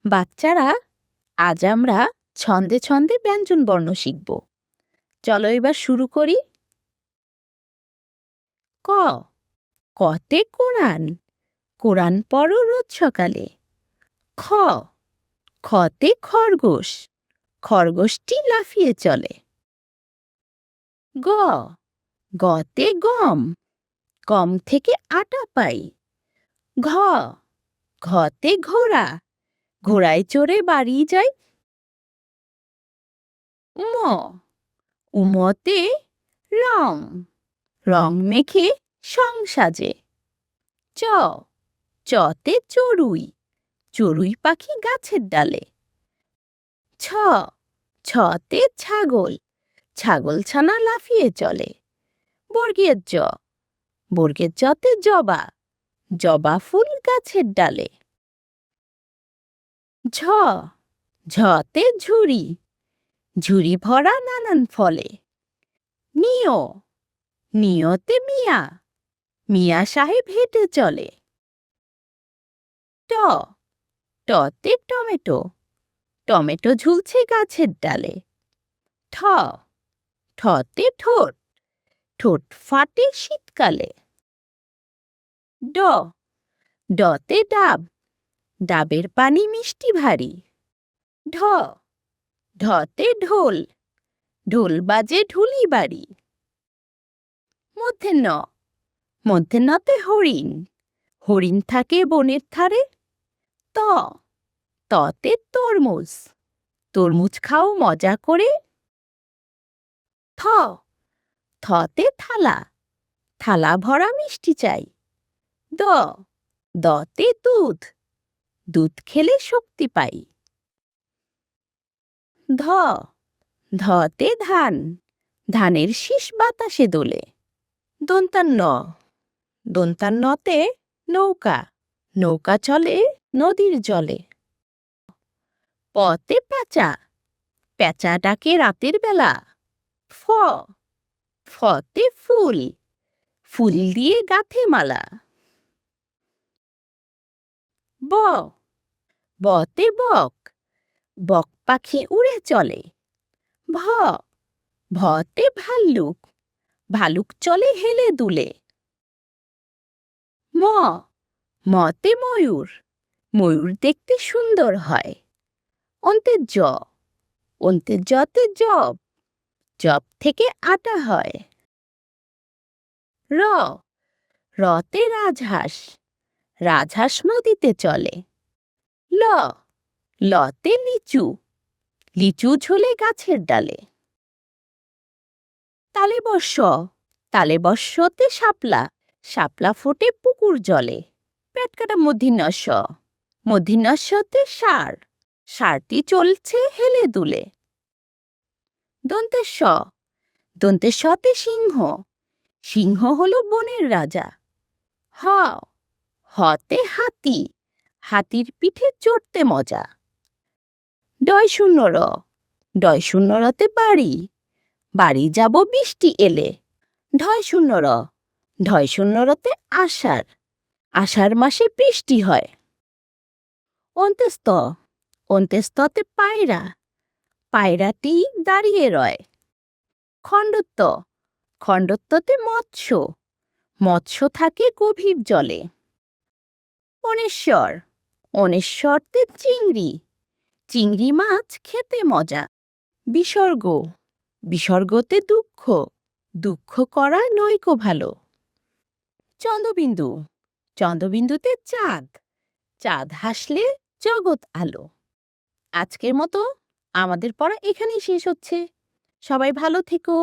বাচ্চারা, আজ আমরা ছন্দে ছন্দে ব্যঞ্জনবর্ণ শিখব। চলো এবার শুরু করি। ক, কতে কোরআন, কোরআন পড়ো রোজ সকালে। খ, খতে খরগোশ, খরগোশটি লাফিয়ে চলে। গ, গতে গম, গম থেকে আটা পাই। ঘ, ঘতে ঘোড়া, ঘোড়ায় চড়ে বাড়ি যায়। উম, উমতে রং, রং মেখে সং সাজে। চ, চতে চড়ুই, চড়ুই পাখি গাছের ডালে। ছ, ছতে ছাগল, ছাগল ছানা লাফিয়ে চলে। বর্গের জ, বর্গের জতে জবা, জবা ফুল গাছের ডালে। ঝ, ঝতে ঝুড়ি, ঝুড়ি ভরা নানান ফলে। নিয়, নিয়তে মিয়া, মিয়া সাহেব হেঁটে চলে। ট, টতে টমেটো, টমেটো ঝুলছে গাছের ডালে। ঠ, ঠতে ঠোঁট, ঠোঁট ফাটে শীতকালে। ড, ডতে ডাব, ডাবের পানি মিষ্টি ভারী। ঢ, ঢতে ঢোল, ঢোল বাজে ঢুলি বাড়ি। মধ্যে ন, মধ্যে নতে হরিণ, হরিণ থাকে বনের ধারে। ত, ততে তরমুজ, তরমুজ খাও মজা করে। থ, থতে থালা, থালা ভরা মিষ্টি চাই। দ, দতে দুধ, দুধ খেলে শক্তি পাই। ধ, ধতে ধান, ধানের শীষ বাতাসে দোলে। দন্তান্ন, দন্তান্নতে নৌকা, নৌকা চলে নদীর জলে। পতে পেঁচা, পেঁচা ডাকে রাতের বেলা। ফ, ফতে ফুল, ফুল দিয়ে গাঁথে মালা। ব, বতে বক, বক পাখি উড়ে চলে। ভ, ভতে ভাল্লুক, ভালুক চলে হেলে দুলে। ম, মতে ময়ূর, ময়ূর দেখতে সুন্দর হয়। অন্তের জ, অন্তের জতে জব, জব থেকে আটা হয়। র, রতে রাজহাঁস, রাজহাঁস নদীতে চলে। ল, লতে লিচু, লিচু ঝোলে গাছের ডালে। তালে বর্ষ, তালে বর্ষতে শাপলা, শাপলা ফোটে পুকুর জলে। পেট কাটা মূর্ধন্য ষ, মূর্ধন্য ষতে ষাঁড়, ষাঁড়টি চলছে হেলে দুলে। দন্তের স, দন্তের সতে সিংহ, সিংহ হলো বনের রাজা। হ, হতে হাতি, হাতির পিঠে চড়তে মজা। ডয় শূন্য র, ডয় শূন্য রতে বাড়ি, বাড়ি যাব বৃষ্টি এলে। ঢয় শূন্য র, ঢয় শূন্য রতে আষাঢ়, আষাঢ় মাসে বৃষ্টি হয়। অন্তেস্ত, অন্তেস্ততে পায়রা, পায়রাটি দাঁড়িয়ে রয়। খণ্ডত্ব, খণ্ডত্বতে মৎস্য, মৎস্য থাকে গভীর জলে। অনেশ্বর, অনেশ্বরতে চিংড়ি, চিংড়ি মাছ খেতে মজা। বিসর্গ, বিসর্গতে দুঃখ, দুঃখ করা নয়কো ভালো। চন্দ্রবিন্দু, চন্দ্রবিন্দুতে চাঁদ, চাঁদ হাসলে জগৎ আলো। আজকের মতো আমাদের পড়া এখানেই শেষ হচ্ছে। সবাই ভালো থেকো।